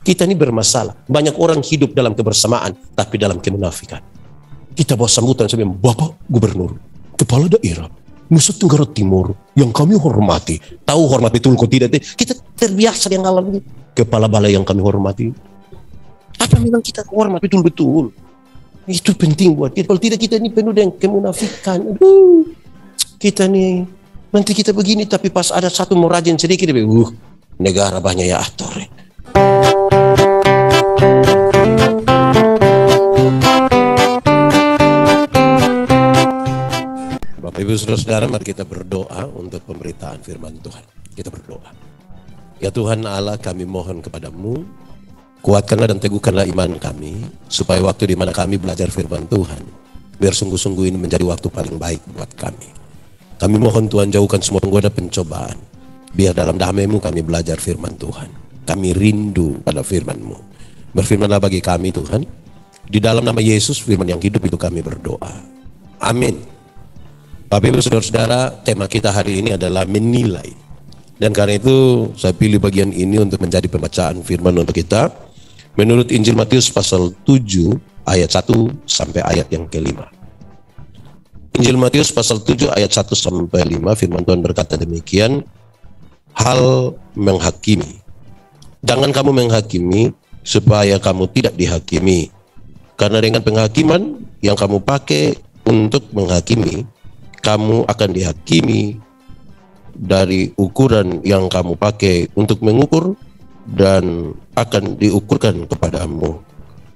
Kita ini bermasalah. Banyak orang hidup dalam kebersamaan, tapi dalam kemunafikan. Kita bawa sambutan sebagai Bapak Gubernur, Kepala Daerah, Nusa Tenggara Timur, yang kami hormati. Tahu hormat betul kok tidak? Kita terbiasa yang alami. Kepala balai yang kami hormati. Apa memang kita hormat betul-betul? Itu penting buat kita. Kalau tidak, kita ini penuh dengan kemunafikan. Aduh, kita nih, nanti kita begini, tapi pas ada satu mau rajin sedikit, negara banyak ya atur. Bapak Ibu Saudara-saudara, mari kita berdoa untuk pemberitaan firman Tuhan. Kita berdoa. Ya Tuhan Allah, kami mohon kepadamu, kuatkanlah dan teguhkanlah iman kami, supaya waktu di mana kami belajar firman Tuhan, biar sungguh-sungguh ini menjadi waktu paling baik buat kami. Kami mohon Tuhan, jauhkan semua penggoda pencobaan, biar dalam damai-Mu kami belajar firman Tuhan. Kami rindu pada firman-Mu. Berfirmanlah bagi kami Tuhan, di dalam nama Yesus, firman yang hidup itu kami berdoa. Amin. Bapak Ibu Saudara-saudara, tema kita hari ini adalah menilai. Dan karena itu saya pilih bagian ini untuk menjadi pembacaan firman untuk kita. Menurut Injil Matius pasal 7 ayat 1 sampai ayat yang kelima. Injil Matius pasal 7 ayat 1 sampai 5, firman Tuhan berkata demikian. Hal menghakimi. Jangan kamu menghakimi supaya kamu tidak dihakimi. Karena dengan penghakiman yang kamu pakai untuk menghakimi, kamu akan dihakimi dari ukuran yang kamu pakai untuk mengukur, dan akan diukurkan kepadamu.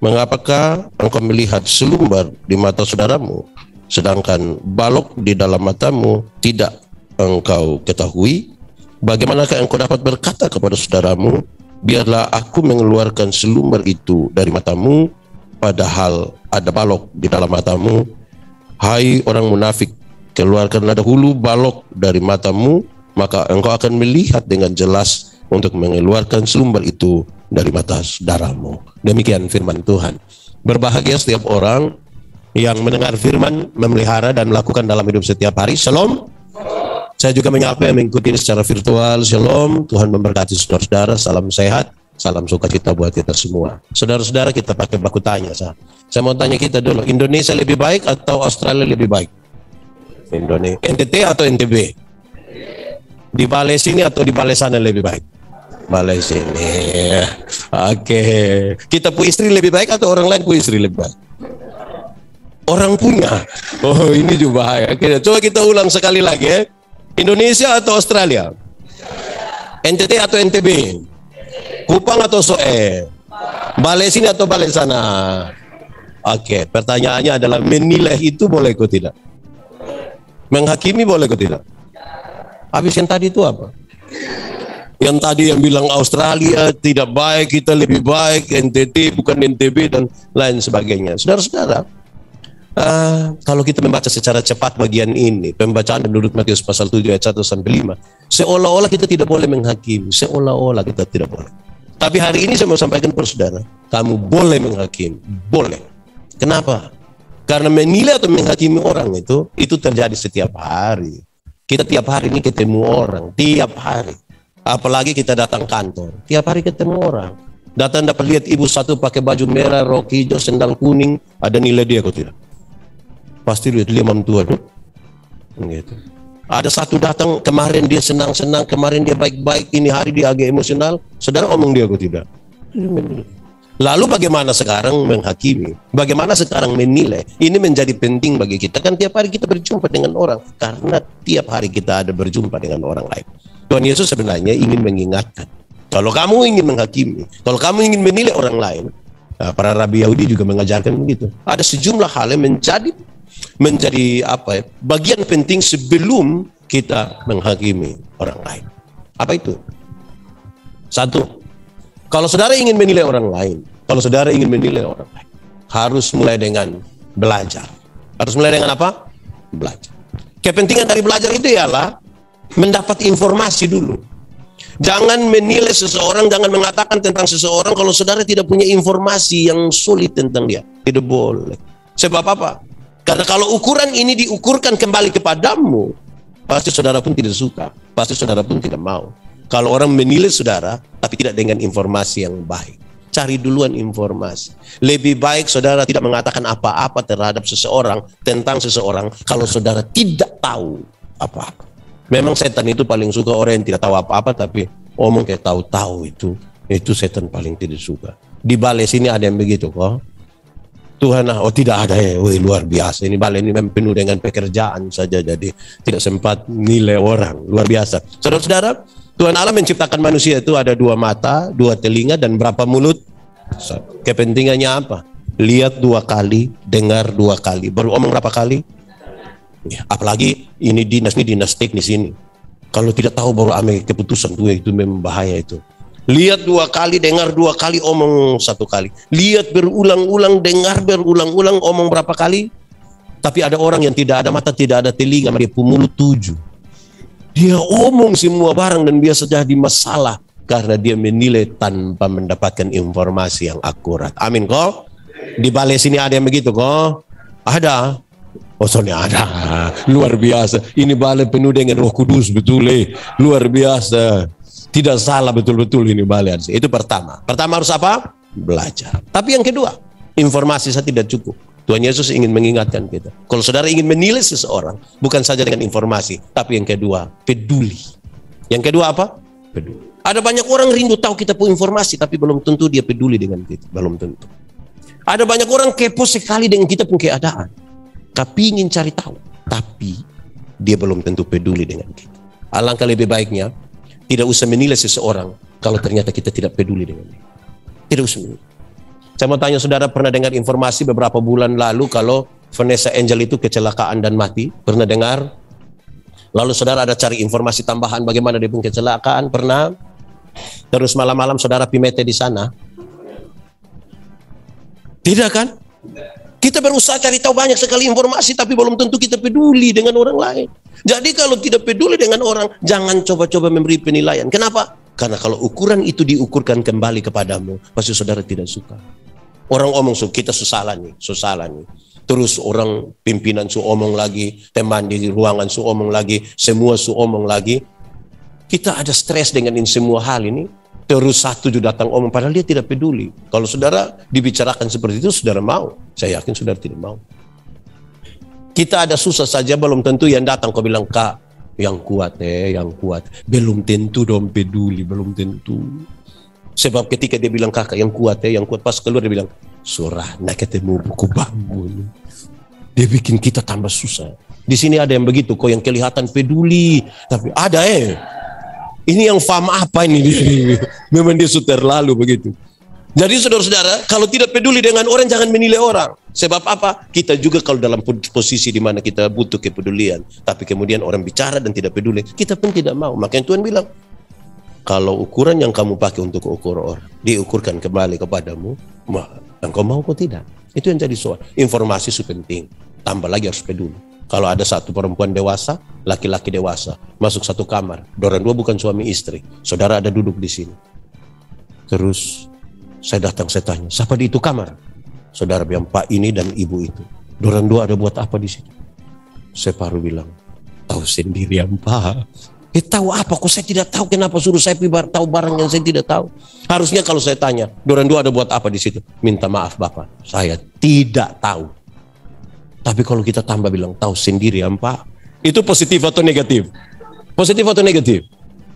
Mengapakah engkau melihat selumbar di mata saudaramu, sedangkan balok di dalam matamu tidak engkau ketahui? Bagaimanakah engkau dapat berkata kepada saudaramu, biarlah aku mengeluarkan selumbar itu dari matamu, padahal ada balok di dalam matamu? Hai orang munafik, keluarkanlah dahulu balok dari matamu, maka engkau akan melihat dengan jelas untuk mengeluarkan selumbar itu dari mata saudaramu. Demikian firman Tuhan. Berbahagia setiap orang yang mendengar firman, memelihara dan melakukan dalam hidup setiap hari. Shalom. Saya juga menyapa yang mengikuti secara virtual. Shalom. Tuhan memberkati saudara-saudara. Salam sehat, salam sukacita buat kita semua. Saudara-saudara, kita pakai baku tanya. Saya mau tanya kita dulu, Indonesia lebih baik atau Australia lebih baik? Indonesia. NTT atau NTB? Di balai sini atau di balai sana lebih baik? Balai sini. Oke. Kita punya istri lebih baik atau orang lain punya istri lebih baik? Orang punya. Oh, ini juga bahaya. Oke, coba kita ulang sekali lagi ya. Indonesia atau Australia? NTT atau NTB? Kupang atau Soe? Balai sini atau balai sana? Oke, pertanyaannya adalah menilai itu boleh atau tidak? Menghakimi boleh atau tidak? Habis yang tadi itu apa? Yang tadi yang bilang Australia tidak baik, kita lebih baik, NTT bukan NTB dan lain sebagainya. Saudara-saudara, kalau kita membaca secara cepat bagian ini, pembacaan menurut Matius pasal 7 ayat 1 sampai 5, seolah-olah kita tidak boleh menghakimi, seolah-olah kita tidak boleh. Tapi hari ini saya mau sampaikan kepada saudara, kamu boleh menghakimi, boleh. Kenapa? Karena menilai atau menghakimi orang itu terjadi setiap hari. Kita tiap hari ini ketemu orang, tiap hari. Apalagi kita datang kantor, tiap hari ketemu orang. Datang dapat lihat ibu satu pakai baju merah, rok hijau, sendal kuning, ada nilai dia kok tidak? Pasti lihat dia tua tuh. Gitu. Ada satu datang kemarin dia senang-senang, kemarin dia baik-baik, ini hari dia agak emosional, saudara omong dia kok tidak? Lalu bagaimana sekarang menghakimi? Bagaimana sekarang menilai? Ini menjadi penting bagi kita. Kan tiap hari kita berjumpa dengan orang. Karena tiap hari kita ada berjumpa dengan orang lain. Tuhan Yesus sebenarnya ingin mengingatkan. Kalau kamu ingin menghakimi, kalau kamu ingin menilai orang lain, para rabi Yahudi juga mengajarkan begitu. Ada sejumlah hal yang menjadi bagian penting sebelum kita menghakimi orang lain. Apa itu? Satu, kalau saudara ingin menilai orang lain, harus mulai dengan belajar. Harus mulai dengan apa? Belajar. Kepentingan dari belajar itu ialah mendapat informasi dulu. Jangan menilai seseorang, jangan mengatakan tentang seseorang kalau saudara tidak punya informasi yang solid tentang dia. Tidak boleh. Sebab apa? Karena kalau ukuran ini diukurkan kembali kepadamu, pasti saudara pun tidak suka, pasti saudara pun tidak mau. Kalau orang menilai saudara, tapi tidak dengan informasi yang baik. Cari duluan informasi. Lebih baik saudara tidak mengatakan apa-apa terhadap seseorang, tentang seseorang, kalau saudara tidak tahu apa-apa. Memang setan itu paling suka orang yang tidak tahu apa-apa, tapi omong kayak tahu-tahu itu setan paling tidak suka. Di balai sini ada yang begitu kok. Tuhan, oh tidak ada ya, wih, luar biasa. Ini balai ini memang penuh dengan pekerjaan saja, jadi tidak sempat nilai orang, luar biasa. Saudara-saudara, Tuhan Allah menciptakan manusia itu ada 2 mata, 2 telinga, dan berapa mulut? Kepentingannya apa? Lihat 2 kali, dengar 2 kali, baru omong berapa kali? Ya, apalagi ini dinas teknis ini. Kalau tidak tahu baru ambil keputusan itu memang bahaya itu. Lihat 2 kali, dengar 2 kali, omong 1 kali. Lihat berulang-ulang, dengar berulang-ulang, omong berapa kali? Tapi ada orang yang tidak ada mata, tidak ada telinga, dia mulut 7. Dia omong semua barang dan biasa jadi masalah karena dia menilai tanpa mendapatkan informasi yang akurat. Amin kok? Di balai sini ada yang begitu kok? Ada. Oh, soalnya ada. Luar biasa. Ini balai penuh dengan Roh Kudus, betul luar biasa. Tidak salah, betul-betul ini balai. Itu pertama. Pertama harus apa? Belajar. Tapi yang kedua, informasi saja tidak cukup. Tuhan Yesus ingin mengingatkan kita. Kalau saudara ingin menilai seseorang, bukan saja dengan informasi, tapi yang kedua, peduli. Yang kedua apa? Peduli. Ada banyak orang rindu tahu kita punya informasi, tapi belum tentu dia peduli dengan kita. Belum tentu. Ada banyak orang kepo sekali dengan kita punya keadaan. Tapi ingin cari tahu, tapi dia belum tentu peduli dengan kita. Alangkah lebih baiknya, tidak usah menilai seseorang kalau ternyata kita tidak peduli dengan dia. Tidak usah menilai. Saya mau tanya saudara, pernah dengar informasi beberapa bulan lalu kalau Vanessa Angel itu kecelakaan dan mati? Pernah dengar? Lalu saudara ada cari informasi tambahan bagaimana dia pun kecelakaan? Pernah? Terus malam-malam saudara pimete di sana? Tidak kan? Kita berusaha cari tahu banyak sekali informasi, tapi belum tentu kita peduli dengan orang lain. Jadi kalau tidak peduli dengan orang, jangan coba-coba memberi penilaian. Kenapa? Karena kalau ukuran itu diukurkan kembali kepadamu, pasti saudara tidak suka. Orang omong, kita susalah nih. Terus orang pimpinan su omong lagi, teman di ruangan su omong lagi, semua su omong lagi. Kita ada stres dengan ini semua hal ini. Terus satu juga datang omong, padahal dia tidak peduli. Kalau saudara dibicarakan seperti itu, saudara mau. Saya yakin saudara tidak mau. Kita ada susah saja, belum tentu yang datang kau bilang, Kak, yang kuat yang kuat. Belum tentu dong peduli, belum tentu. Sebab ketika dia bilang kakak yang kuat pas keluar dia bilang, surah, nak ketemu buku bangun. Dia bikin kita tambah susah. Di sini ada yang begitu, kau yang kelihatan peduli, tapi ada ini yang faham apa ini? Memang dia sudah terlalu begitu. Jadi saudara-saudara, kalau tidak peduli dengan orang, jangan menilai orang. Sebab apa? Kita juga kalau dalam posisi di mana kita butuh kepedulian, tapi kemudian orang bicara dan tidak peduli, kita pun tidak mau. Makanya Tuhan bilang, kalau ukuran yang kamu pakai untuk ukur orang, diukurkan kembali kepadamu, engkau mau atau tidak? Itu yang jadi soal. Informasi itu penting. Tambah lagi harus peduli. Kalau ada satu perempuan dewasa, laki-laki dewasa, masuk satu kamar, dorang dua bukan suami istri, saudara ada duduk di sini. Terus saya datang, saya tanya, siapa di itu kamar? Saudara bilang, Pak ini dan ibu itu. Dorang dua ada buat apa di situ? Saya baru bilang, tahu sendirian Pak. Tahu apa? Kok saya tidak tahu, kenapa suruh saya tahu barang yang saya tidak tahu? Harusnya kalau saya tanya, dorang dua ada buat apa di situ? Minta maaf Bapak, saya tidak tahu. Tapi kalau kita tambah bilang, tahu sendiri ya Pak, itu positif atau negatif? Positif atau negatif?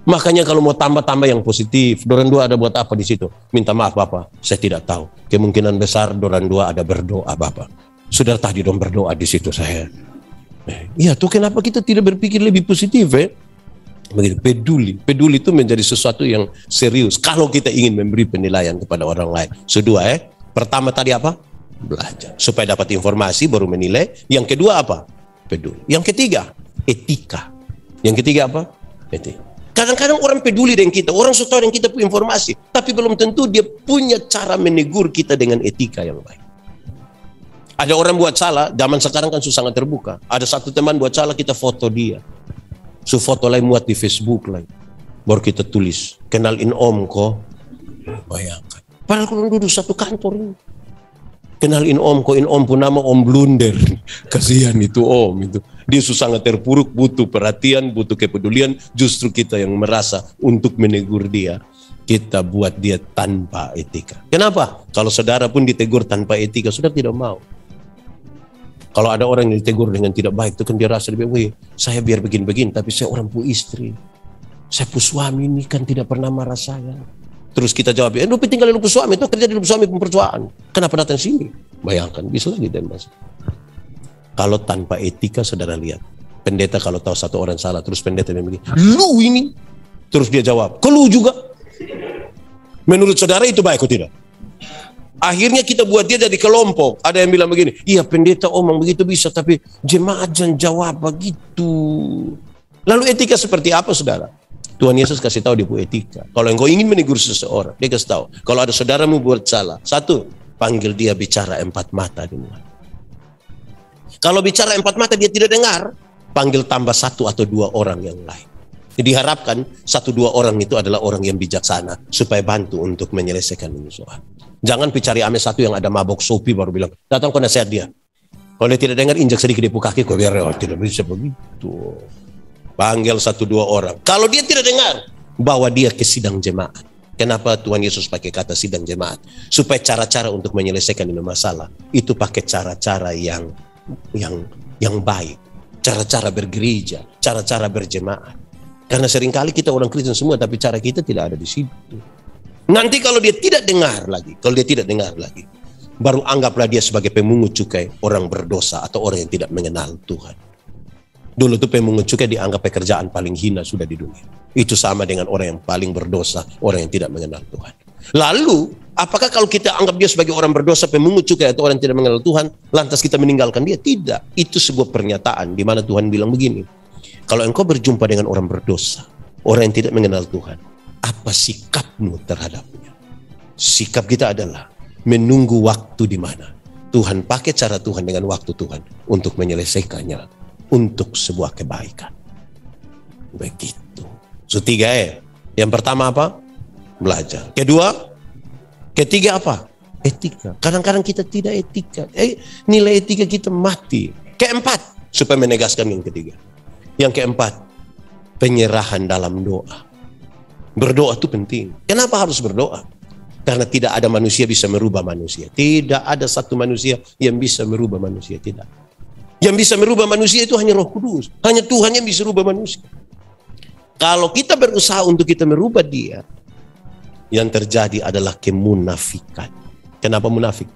Makanya kalau mau tambah-tambah yang positif, dorang dua ada buat apa di situ? Minta maaf Bapak, saya tidak tahu. Kemungkinan besar dorang dua ada berdoa Bapak. Sudah tadi dong berdoa di situ saya. Iya tuh kenapa kita tidak berpikir lebih positif Begitu, peduli itu menjadi sesuatu yang serius kalau kita ingin memberi penilaian kepada orang lain. Kedua pertama tadi apa? Belajar supaya dapat informasi baru menilai. Yang kedua apa? Peduli. Yang ketiga etika. Yang ketiga apa? Etika. Kadang-kadang orang peduli dengan kita, orang suka dengan kita punya informasi, tapi belum tentu dia punya cara menegur kita dengan etika yang baik. Ada orang buat salah, zaman sekarang kan sangat terbuka. Ada satu teman buat salah, kita foto dia. Foto lain muat di Facebook lain. Baru kita tulis, kenalin om kok. Bayangkan. Padahal kalau duduk satu kantor ini. Kenalin om kok, om pun nama om blunder. Kasihan itu om itu. Dia sangat terpuruk, butuh perhatian, butuh kepedulian. Justru kita yang merasa untuk menegur dia. kita buat dia tanpa etika. Kenapa? Kalau saudara pun ditegur tanpa etika, saudara tidak mau. Kalau ada orang yang ditegur dengan tidak baik, itu kan dia rasa, saya biar begini-begini, tapi saya orang pu istri. Saya pu suami ini kan tidak pernah marah saya. Terus kita jawab, lu tinggal di lupa suami, itu kerja di lupa suami pempercuaan. Kenapa datang sini? Bayangkan, bisa lagi dan mas. Kalau tanpa etika, saudara lihat. Pendeta kalau tahu satu orang salah, terus pendeta bilang, lu ini. Terus dia jawab, lu juga. Menurut saudara itu baik atau tidak? Akhirnya kita buat dia jadi kelompok. Ada yang bilang begini, iya pendeta omong begitu bisa, tapi jemaat jangan jawab begitu. Lalu etika seperti apa, saudara? Tuhan Yesus kasih tahu di buku etika. Kalau engkau ingin menegur seseorang, dia kasih tahu. Kalau ada saudaramu buat salah, satu, panggil dia bicara 4 mata di muka. Kalau bicara 4 mata dia tidak dengar, panggil tambah 1 atau 2 orang yang lain. Diharapkan 1-2 orang itu adalah orang yang bijaksana supaya bantu untuk menyelesaikan persoalan. Jangan cari ame satu yang ada mabok sopi baru bilang, datang kau nasihat dia. Kalau dia tidak dengar, injak sedikit di kaki, kau biar tidak bisa begitu. Panggil 1-2 orang. Kalau dia tidak dengar, bawa dia ke sidang jemaat. Kenapa Tuhan Yesus pakai kata sidang jemaat? Supaya cara-cara untuk menyelesaikan ini masalah itu pakai cara-cara yang baik, cara-cara bergereja, cara-cara berjemaat. Karena seringkali kita orang Kristen semua, tapi cara kita tidak ada di situ. Nanti kalau dia tidak dengar lagi, baru anggaplah dia sebagai pemungut cukai, orang berdosa atau orang yang tidak mengenal Tuhan. Dulu tuh pemungut cukai dianggap pekerjaan paling hina sudah di dunia. Itu sama dengan orang yang paling berdosa, orang yang tidak mengenal Tuhan. Lalu, apakah kalau kita anggap dia sebagai orang berdosa, pemungut cukai atau orang yang tidak mengenal Tuhan, lantas kita meninggalkan dia? Tidak. Itu sebuah pernyataan di mana Tuhan bilang begini. Kalau engkau berjumpa dengan orang berdosa, orang yang tidak mengenal Tuhan, apa sikapmu terhadapnya? Sikap kita adalah menunggu waktu di mana Tuhan pakai cara Tuhan dengan waktu Tuhan untuk menyelesaikannya untuk sebuah kebaikan. Begitu. So 3 Yang pertama apa? Belajar. Ketiga apa? Etika. Kadang-kadang kita tidak etika. Nilai etika kita mati. Keempat, supaya menegaskan yang ketiga. Yang keempat, penyerahan dalam doa. Berdoa itu penting. Kenapa harus berdoa? Karena tidak ada manusia bisa merubah manusia. Tidak ada satu manusia yang bisa merubah manusia. Tidak. Yang bisa merubah manusia itu hanya Roh Kudus. Hanya Tuhan yang bisa merubah manusia. Kalau kita berusaha untuk kita merubah dia, yang terjadi adalah kemunafikan. Kenapa munafik?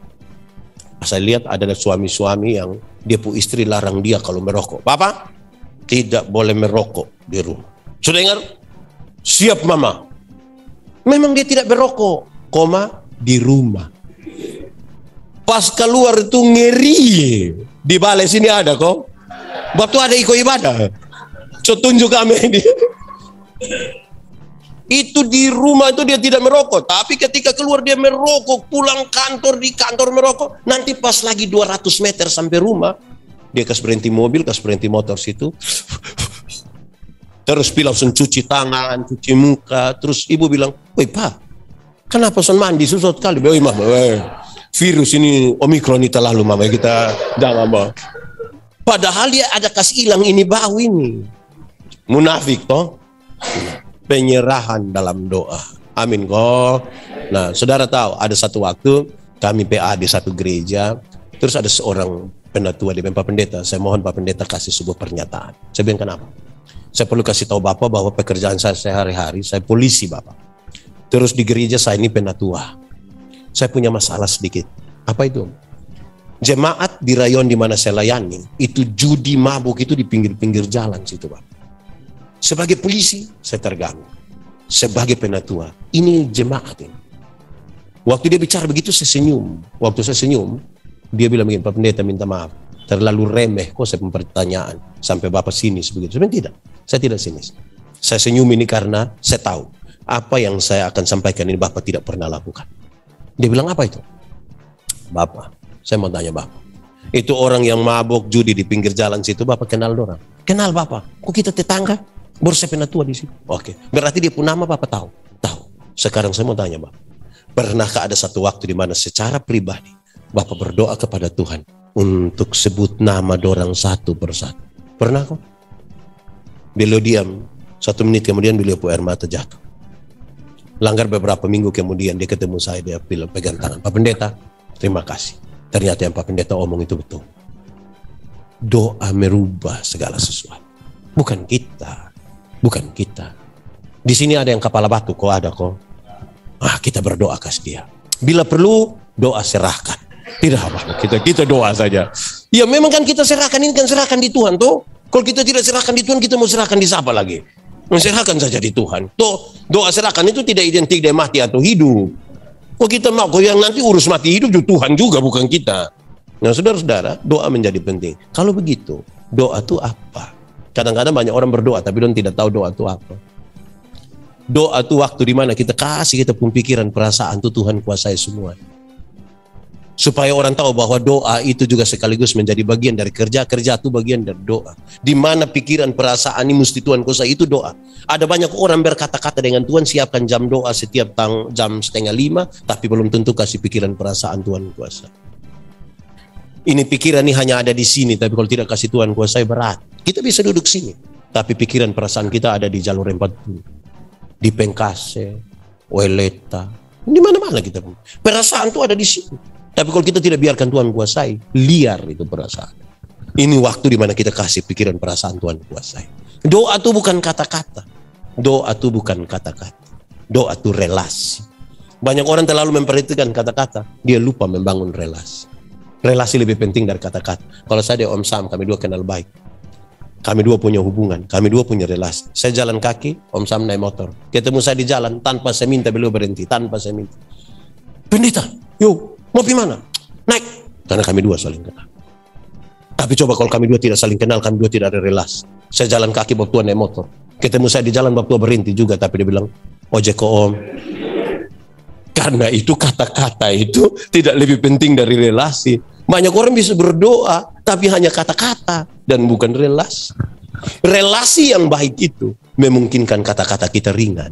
Saya lihat ada suami-suami yang dia pu istri larang dia kalau merokok. Papa, tidak boleh merokok di rumah. Sudah dengar? Siap mama. Memang dia tidak berokok, di rumah. Pas keluar itu ngeri. Di balai sini ada kok. Waktu ada iko ibadah. So tunjuk kami ini. Itu di rumah itu dia tidak merokok. Tapi ketika keluar dia merokok. Pulang kantor, di kantor merokok. Nanti pas lagi 200 meter sampai rumah, dia kasih berhenti mobil, kasih berhenti motor situ. Terus langsung cuci tangan, cuci muka. Terus ibu bilang, woi pak, kenapa son mandi susah sekali? Woi mama, virus ini Omikron ini terlalu mama, kita jangan mama. Padahal dia ada kasih hilang ini bau ini. Munafik toh. Penyerahan dalam doa. Amin kok. Nah saudara tahu ada satu waktu kami PA di satu gereja. Terus ada seorang penatua di Pak Pendeta. Saya mohon Pak Pendeta kasih sebuah pernyataan. Saya bilang kenapa? Saya perlu kasih tahu Bapak bahwa pekerjaan saya sehari-hari, saya polisi Bapak. Terus di gereja saya ini penatua. Saya punya masalah sedikit. Apa itu? Jemaat di rayon di mana saya layani, itu judi mabuk itu di pinggir-pinggir jalan situ Bapak. Sebagai polisi, saya terganggu. Sebagai penatua, ini jemaat ini. Waktu dia bicara begitu, saya senyum. Waktu saya senyum, dia bilang begini, Pak Pendeta minta maaf. Terlalu remeh kok saya pertanyaan sampai Bapak sinis begitu. Sebenarnya tidak, saya tidak sinis. Saya senyum ini karena saya tahu apa yang saya akan sampaikan ini Bapak tidak pernah lakukan. Dia bilang apa itu? Bapak, saya mau tanya Bapak. Itu orang yang mabuk judi di pinggir jalan situ Bapak kenal orang? Kenal Bapak. Kok kita tetangga? Baru saya penatua di situ. Oke, berarti dia pun nama Bapak tahu? Tahu. Sekarang saya mau tanya Bapak. Pernahkah ada satu waktu di mana secara pribadi Bapak berdoa kepada Tuhan untuk sebut nama dorang satu persatu? Pernah kok? Beliau diam. 1 menit kemudian beliau pu air mata jatuh. Langgar beberapa minggu kemudian dia ketemu saya, dia pegang tangan. Pak Pendeta, terima kasih. Ternyata yang Pak Pendeta omong itu betul. Doa merubah segala sesuatu. Bukan kita. Bukan kita. Di sini ada yang kepala batu, kok ada kok. Kita berdoa kasih dia. Bila perlu, doa serahkan. Tidak apa-apa, kita doa saja. Ya memang kan kita serahkan, ini kan serahkan di Tuhan tuh. Kalau kita tidak serahkan di Tuhan, kita mau serahkan di siapa lagi? Serahkan saja di Tuhan. Tuh, doa serahkan itu tidak identik dengan mati atau hidup. Kok kita mau, kok yang nanti urus mati hidup itu Tuhan juga, bukan kita. Nah saudara-saudara, doa menjadi penting. Kalau begitu, doa itu apa? Kadang-kadang banyak orang berdoa, tapi orang tidak tahu doa itu apa. Doa itu waktu dimana kita kasih kita pemikiran, perasaan itu Tuhan kuasai semua. Supaya orang tahu bahwa doa itu juga sekaligus menjadi bagian dari kerja itu bagian dari doa. Di mana pikiran, perasaan ini mesti Tuhan kuasai, itu doa. Ada banyak orang berkata-kata dengan Tuhan, siapkan jam doa setiap jam 4:30, tapi belum tentu kasih pikiran, perasaan Tuhan kuasai. Ini pikiran ini hanya ada di sini, tapi kalau tidak kasih Tuhan kuasai berat. Kita bisa duduk sini, tapi pikiran, perasaan kita ada di jalur 40, di Pengkase, Weleta, di mana-mana kita. Perasaan itu ada di sini. Tapi kalau kita tidak biarkan Tuhan kuasai, liar itu perasaan. Ini waktu di mana kita kasih pikiran, perasaan Tuhan kuasai. Doa itu bukan kata-kata. Doa itu bukan kata-kata. Doa itu relasi. Banyak orang terlalu memperhatikan kata-kata, dia lupa membangun relasi. Relasi lebih penting dari kata-kata. Kalau saya dan Om Sam, kami dua kenal baik. Kami dua punya hubungan, kami dua punya relasi. Saya jalan kaki, Om Sam naik motor. Ketemu saya di jalan, tanpa saya minta beliau berhenti, tanpa saya minta. Pendeta, yuk. Mau pergi mana? Naik. Karena kami dua saling kenal. Tapi coba kalau kami dua tidak saling kenal, kami dua tidak ada relasi. Saya jalan kaki, Bapak Tua naik motor. Ketemu saya di jalan, Bapak Tua berhenti juga. Tapi dia bilang, ojek kok Om. Karena itu kata-kata itu tidak lebih penting dari relasi. Banyak orang bisa berdoa, tapi hanya kata-kata dan bukan relasi. Relasi yang baik itu memungkinkan kata-kata kita ringan.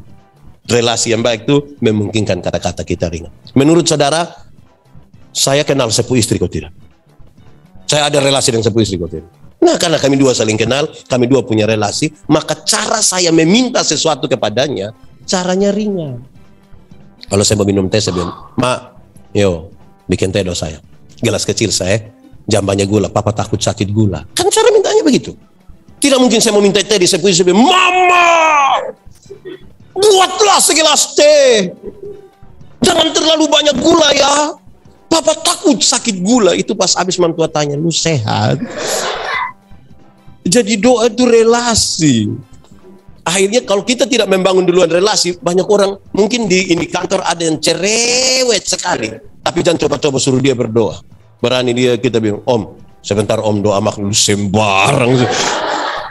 Relasi yang baik itu memungkinkan kata-kata kita ringan. Menurut saudara, saya kenal sepupu istri, kau tidak? Saya ada relasi dengan sepupu istri, kau tidak? Nah, karena kami dua saling kenal, kami dua punya relasi, maka cara saya meminta sesuatu kepadanya, caranya ringan. Kalau saya mau minum teh, saya bilang, Mak, yo, bikin teh dong saya. Gelas kecil saya, jambannya gula, Papa takut sakit gula. Kan cara mintanya begitu. Tidak mungkin saya mau minta teh di sepupu istri, Mama, buatlah segelas teh. Jangan terlalu banyak gula ya. Papa takut sakit gula. Itu pas habis mantua tanya, lu sehat? Jadi doa itu relasi. Akhirnya kalau kita tidak membangun duluan relasi, banyak orang mungkin di kantor ada yang cerewet sekali, tapi jangan coba-coba suruh dia berdoa. Berani dia, kita bilang, Om, sebentar Om doa mak lu sembarang.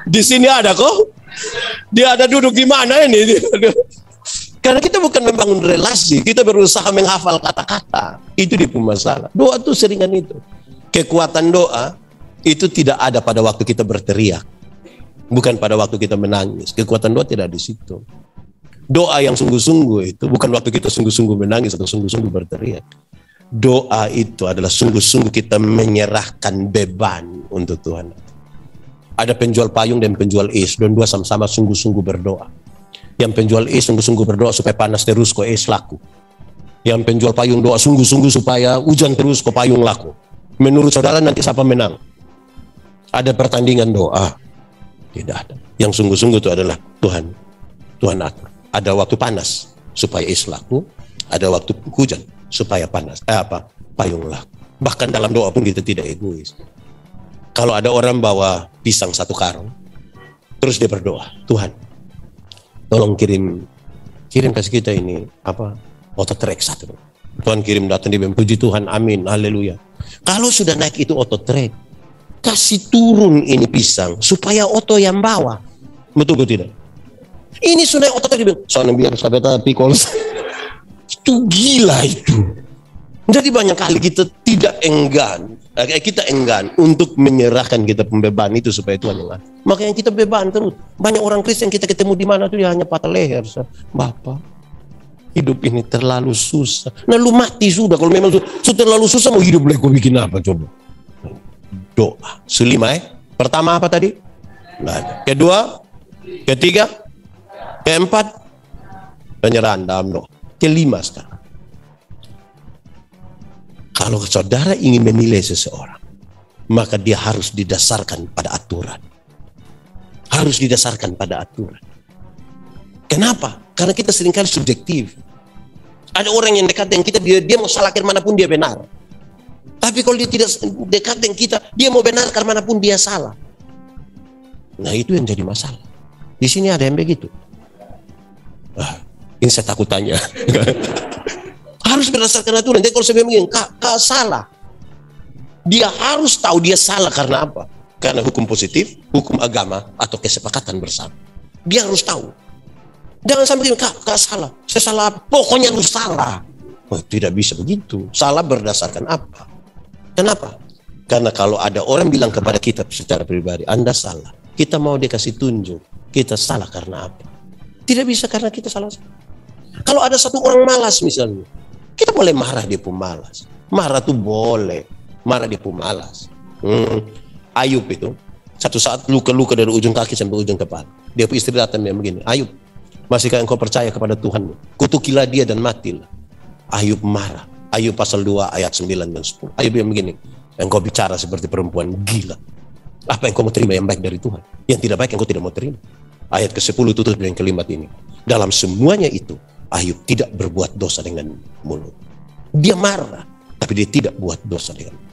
Di sini ada kok. Dia ada duduk di mana ini? Karena kita bukan membangun relasi, kita berusaha menghafal kata-kata. Itu dia masalah. Doa itu seringan itu. Kekuatan doa itu tidak ada pada waktu kita berteriak. Bukan pada waktu kita menangis. Kekuatan doa tidak di situ. Doa yang sungguh-sungguh itu bukan waktu kita sungguh-sungguh menangis atau sungguh-sungguh berteriak. Doa itu adalah sungguh-sungguh kita menyerahkan beban untuk Tuhan. Ada penjual payung dan penjual es, dan dua sama-sama sungguh-sungguh berdoa. Yang penjual es sungguh-sungguh berdoa supaya panas terus kok es laku. Yang penjual payung doa sungguh-sungguh supaya hujan terus kok payung laku. Menurut saudara nanti siapa menang? Ada pertandingan doa? Tidak ada. Yang sungguh-sungguh itu adalah Tuhan atur. Ada waktu panas supaya es laku, ada waktu hujan supaya payung laku. Bahkan dalam doa pun kita tidak egois. Kalau ada orang bawa pisang 1 karung, terus dia berdoa, Tuhan, tolong kirim kasih kita ini ototrek 1. Tuhan kirim datang, dia bilang, puji Tuhan, amin, haleluya. Kalau sudah naik itu ototrek, kasih turun ini pisang supaya oto yang bawa. Betul atau tidak? Ini sudah ototrek, dia bilang, soalnya biar sampai pikol. Itu gila itu. Jadi banyak kali kita enggan untuk menyerahkan kita pembeban itu supaya Tuhan yang ngatur. Makanya kita beban terus. Banyak orang Kristen kita ketemu di mana tuh dia hanya patah leher. Bapak, hidup ini terlalu susah. Nah lu mati sudah. Kalau memang sudah terlalu susah, mau hidup lagi bikin apa coba? Doa. Sulima Pertama apa tadi? Nggak ada. Kedua, ketiga, keempat, penyerahan dalam doa. Kelima sekarang. Kalau saudara ingin menilai seseorang, maka dia harus didasarkan pada aturan. Harus didasarkan pada aturan. Kenapa? Karena kita seringkali subjektif. Ada orang yang dekat dengan kita, dia mau salahkan manapun dia benar. Tapi kalau dia tidak dekat dengan kita, dia mau benarkan manapun dia salah. Nah, itu yang jadi masalah. Di sini ada yang begitu. Ini saya takut tanya. Harus berdasarkan aturan. Jadi kalau saya bilang, kak salah. Dia harus tahu dia salah karena apa? Karena hukum positif, hukum agama, atau kesepakatan bersama. Dia harus tahu. Jangan sampai bilang, kak salah. Saya salah, pokoknya harus salah. Oh, tidak bisa begitu. Salah berdasarkan apa? Kenapa? Karena kalau ada orang bilang kepada kita secara pribadi, Anda salah. Kita mau dikasih tunjuk. Kita salah karena apa? Tidak bisa karena kita salah. Kalau ada satu orang malas misalnya, kita boleh marah dia pun malas. Marah tuh boleh. Marah dia pun malas. Ayub itu, satu saat luka-luka dari ujung kaki sampai ujung kepala. Dia pun istri datang dia begini, Ayub, masihkah engkau percaya kepada Tuhanmu? Kutukilah dia dan matilah. Ayub marah. Ayub pasal 2 ayat 9 dan 10. Ayub yang begini, engkau bicara seperti perempuan gila. Apa yang kau mau terima yang baik dari Tuhan? Yang tidak baik engkau tidak mau terima. Ayat ke-10 tutup dengan kalimat ini. Dalam semuanya itu, Ayub tidak berbuat dosa dengan mulut. Dia marah, tapi dia tidak buat dosa dengan mulut.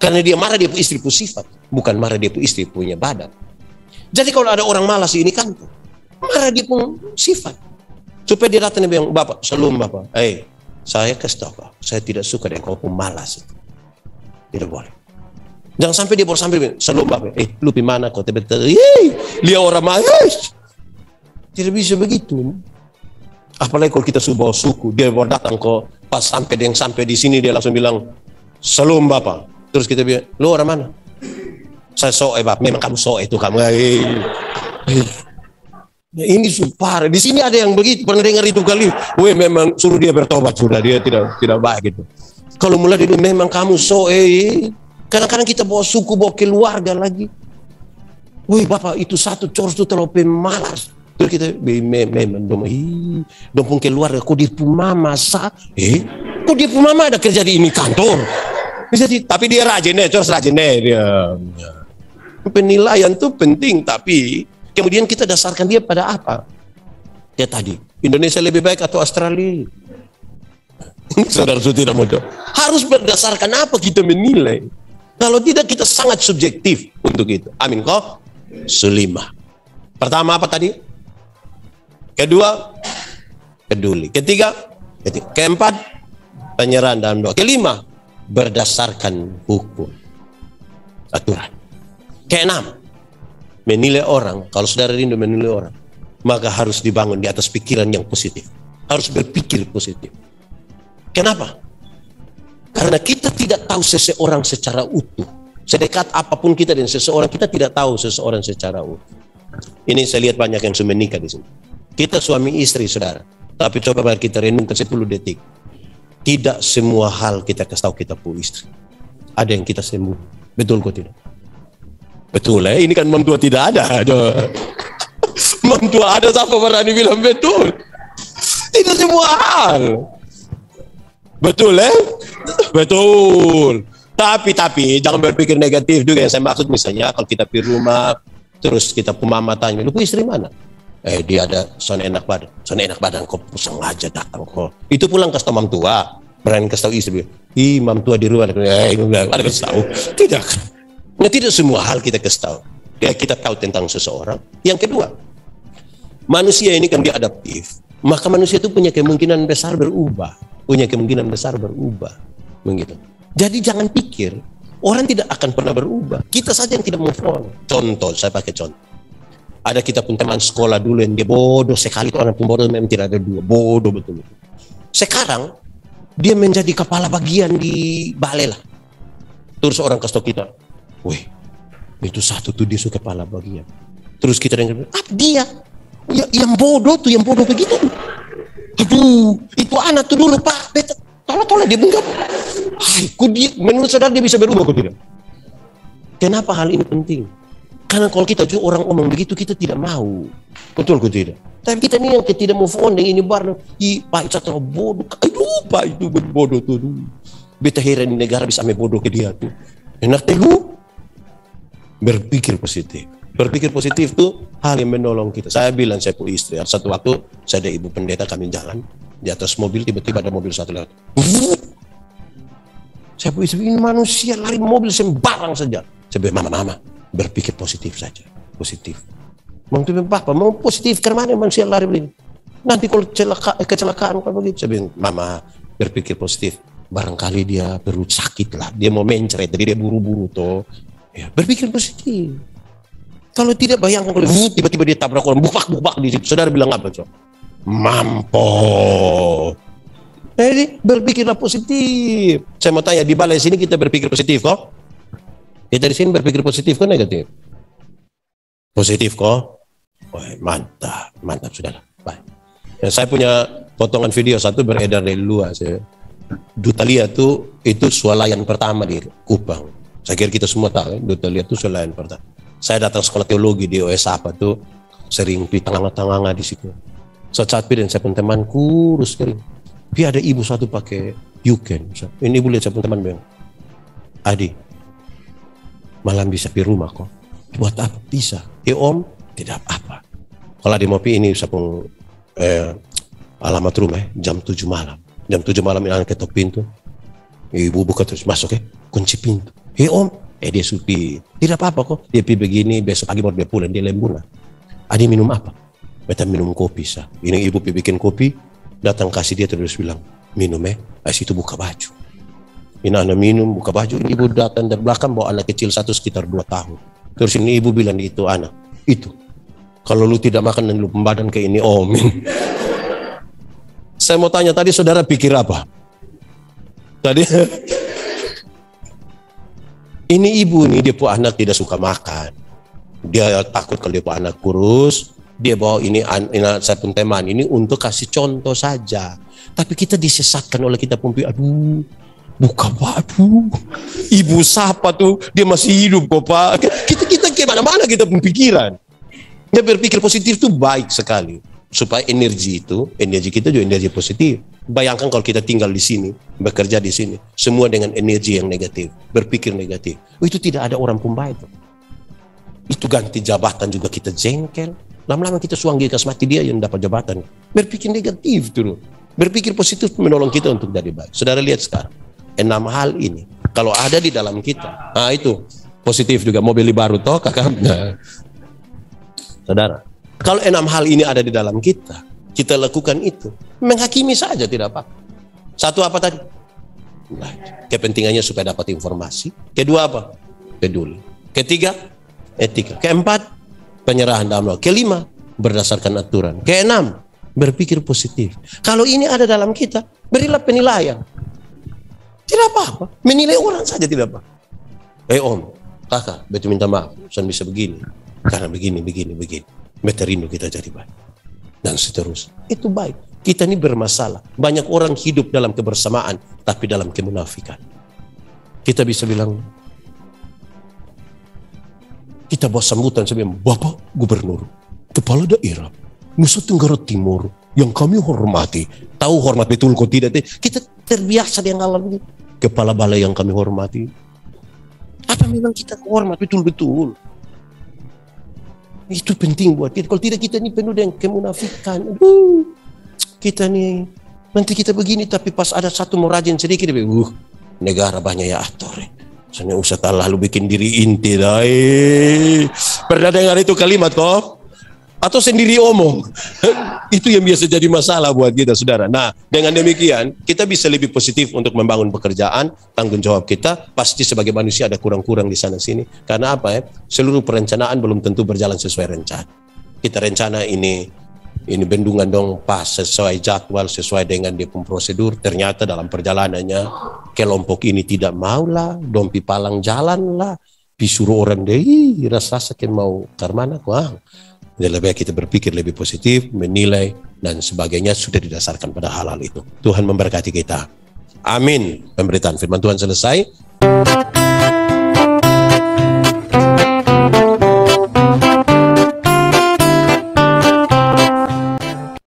Karena dia marah, dia punya istri punya sifat. Bukan marah, dia punya istri punya badan. Jadi kalau ada orang malas ini kan, marah dia punya sifat. Supaya dia datang dan bilang, Bapak, shalom Bapak. Saya kasih tahu kau, saya tidak suka dengan kau pemalas itu. Tidak boleh. Jangan sampai dia baru sampai bilang, shalom Bapak. Lu mana kau tiba-tiba, dia orang malas. Tidak bisa begitu. Apalagi kalau kita bawa suku, dia baru datang kok, pas sampai di sini dia langsung bilang, shalom Bapak. Terus kita bilang, lu orang mana? Saya soe Bapak. Memang kamu soe itu kamu. Ini supar. Di sini ada yang begitu. Pernah dengar itu kali? Memang suruh dia bertobat sudah. Dia tidak baik gitu. Kalau mulai dulu memang kamu soe. Kadang-kadang kita bawa suku, bawa keluarga lagi. Bapak itu satu cors itu terlalu pemalas. Terus kita memang dong pun keluarga. Kok dia pun mama kok dia pun mama ada kerja di ini kantor. Jadi, tapi dia rajin terus rajin dia. Penilaian itu penting, tapi kemudian kita dasarkan dia pada apa? Ya tadi, Indonesia lebih baik atau Australia? Saudara-saudara tidak mau jawab. Harus berdasarkan apa kita menilai? Kalau tidak kita sangat subjektif untuk itu. Amin kok? Selima. Pertama apa tadi? Kedua, peduli. Ketiga, keempat, penyerahan dalam doa. Kelima, berdasarkan hukum, aturan. Keenam, menilai orang. Kalau saudara rindu menilai orang, maka harus dibangun di atas pikiran yang positif. Harus berpikir positif. Kenapa? Karena kita tidak tahu seseorang secara utuh. Sedekat apapun kita dengan seseorang, kita tidak tahu seseorang secara utuh. Ini saya lihat banyak yang sudah menikah di sini. Kita suami istri, saudara. Tapi coba mari kita renungkan 10 detik. Tidak semua hal kita kasih tahu kita punya istri. Ada yang kita sembunyi. Betul kok tidak? Betul ini kan mam tua tidak ada. Mam tua ada, siapa berani bilang betul? Tidak semua hal. Betul Betul. Tapi jangan berpikir negatif juga. Yang saya maksud misalnya kalau kita pergi rumah, terus kita mama tanya, lu punya istri mana? Dia ada soalnya enak badan kok sengaja datang kok. Itu pulang kasih tahu mam tua, berani kasih tahu istri. Mam tua di rumah ada kasih tahu. Tidak semua hal kita kasih tahu. Kita tahu tentang seseorang. Yang kedua, manusia ini kan dia adaptif. Maka manusia itu punya kemungkinan besar berubah. Begitu. Jadi jangan pikir orang tidak akan pernah berubah. Kita saja yang tidak move on. Contoh, saya pakai contoh. Ada kita pun teman sekolah dulu yang dia bodoh sekali. Orang pun bodoh memang tidak ada dua. Bodoh betul. Sekarang dia menjadi kepala bagian di balai lah. Terus orang kasih tahu kita, itu satu tuh dia suka kepala bagian. Terus kita dengar, dia yang bodoh tuh, yang bodoh begitu. Aduh, itu anak tuh dulu Pak. Tolong dia bengkak. Menurut saudara dia bisa berubah kok tidak? Kenapa hal ini penting? Karena kalau kita tuh orang omong begitu, kita tidak mau. Betul ke tidak? Tapi kita ini yang tidak move on dengan ini baru. Pak itu terlalu bodoh. Aduh, Pak itu bodoh tuh. Beta heran di negara bisa ambil bodoh ke dia tuh. Enak lu berpikir positif. Berpikir positif tuh hal yang menolong kita. Saya bilang saya punya istri. Satu waktu saya ada ibu pendeta, kami jalan di atas mobil, tiba-tiba ada mobil satu lewat. Saya punya istri, ini manusia lari mobil sembarang saja. Saya bilang, mama, berpikir positif saja. Positif. Mau papa, mau positif. Karena mana manusia lari begini? Nanti kalau kecelakaan kalau begitu. Saya bilang, mama berpikir positif. Barangkali dia perlu sakit lah. Dia mau mencret, jadi dia buru-buru toh. Ya, berpikir positif. Kalau tidak, bayangkan kalau tiba-tiba dia tabrak orang, bubak di situ. Saudara bilang apa coba? Mampu. Jadi berpikirlah positif. Saya mau tanya, di balai sini kita berpikir positif kok? Kita di sini berpikir positif kok negatif? Positif kok? Wah, mantap saudara. Baik. Ya, saya punya potongan video satu beredar dari luar. Dutalia itu swalayan pertama di Kupang. Saya kira kita semua tahu, Dutalia itu swalayan pertama. Saya datang sekolah teologi di OS apa tuh, sering di tengah-tengah di situ. Saat dan saya pun teman kurus kering. Tapi ada ibu satu pakai yuken. Ini ibu lihat saya pun teman bilang, Adi, malam bisa di rumah kok. Buat apa? Bisa. Om, tidak apa-apa. Kalau di Mopi ini saya pun alamat rumah jam 7 malam. Jam 7 malam ini anak ketok pintu. Ibu buka terus masuk kunci pintu. Om, dia supi. Tidak apa-apa kok. Dia pergi begini, besok pagi baru dia pulang, dia lembur lah. Adi minum apa? Beta minum kopi sah. Ini ibu bikin kopi, datang kasih dia terus bilang, minum Habis itu buka baju. Ini anak minum, buka baju. Ibu datang dari belakang bawa anak kecil satu sekitar 2 tahun. Terus ini ibu bilang itu anak, itu. Kalau lu tidak makan dan lu pembadan kayak ini, Min. Saya mau tanya tadi saudara pikir apa? Tadi ini ibu nih, dia punya anak tidak suka makan. Dia takut kalau dia punya anak kurus. Dia bawa ini saya pun teman ini untuk kasih contoh saja. Tapi kita disesatkan oleh kita pempi. Aduh, buka baju. Ibu siapa tuh? Dia masih hidup kok Pak. Kita kemana-mana kita pemikiran. Dia berpikir positif tuh baik sekali. Supaya energi kita juga energi positif. Bayangkan kalau kita tinggal di sini, bekerja di sini, semua dengan energi yang negatif, berpikir negatif. Itu tidak ada orang pun baik. Itu ganti jabatan juga kita jengkel. Lama-lama kita suanggi kasmati dia yang dapat jabatan. Berpikir negatif terus. Berpikir positif menolong kita untuk jadi baik. Saudara lihat sekarang, 6 hal ini kalau ada di dalam kita, nah itu positif juga. Mau beli baru toh kakak. Nah, saudara, kalau 6 hal ini ada di dalam kita lakukan itu, menghakimi saja tidak apa. Satu apa tadi? Nah, kepentingannya supaya dapat informasi. Kedua apa? Peduli. Ketiga, etika. Keempat, penyerahan dalam Allah. Kelima, berdasarkan aturan. Keenam, berpikir positif. Kalau ini ada dalam kita, berilah penilaian. Tidak apa-apa. Menilai orang saja tidak apa. Om, kakak, betul minta maaf. Saya bisa begini. Karena begini. Beta rindu kita jadi baik. Dan seterusnya. Itu baik. Kita ini bermasalah. Banyak orang hidup dalam kebersamaan, tapi dalam kemunafikan. Kita bisa bilang, kita bawa sambutan sebagai Bapak Gubernur, Kepala Daerah Nusa Tenggara Timur yang kami hormati. Tahu hormat betul kok tidak? Kita terbiasa dengan hal begitu. Kepala balai yang kami hormati. Apa memang kita hormat betul-betul? Itu penting buat kita. Kalau tidak, kita ini penuh dengan kemunafikan. Kita nih nanti kita begini, tapi pas ada satu mau rajin sedikit, negara banyak ya aktor. Soalnya usah lalu bikin diri inti dah. Pernah dengar itu kalimat kok? Atau sendiri omong? Itu yang biasa jadi masalah buat kita, saudara. Nah, dengan demikian kita bisa lebih positif untuk membangun pekerjaan, tanggung jawab kita. Pasti sebagai manusia ada kurang-kurang di sana sini. Karena apa ya? Seluruh perencanaan belum tentu berjalan sesuai rencana. Kita rencana ini bendungan dong pas sesuai jadwal, sesuai dengan dia prosedur. Ternyata dalam perjalanannya kelompok ini tidak mau lah, dompi palang jalan lah, disuruh orang deh rasa sakit mau karmana wah. Jadi lebih baik kita berpikir lebih positif, menilai dan sebagainya sudah didasarkan pada hal-hal itu. Tuhan memberkati kita. Amin. Pemberitaan firman Tuhan selesai.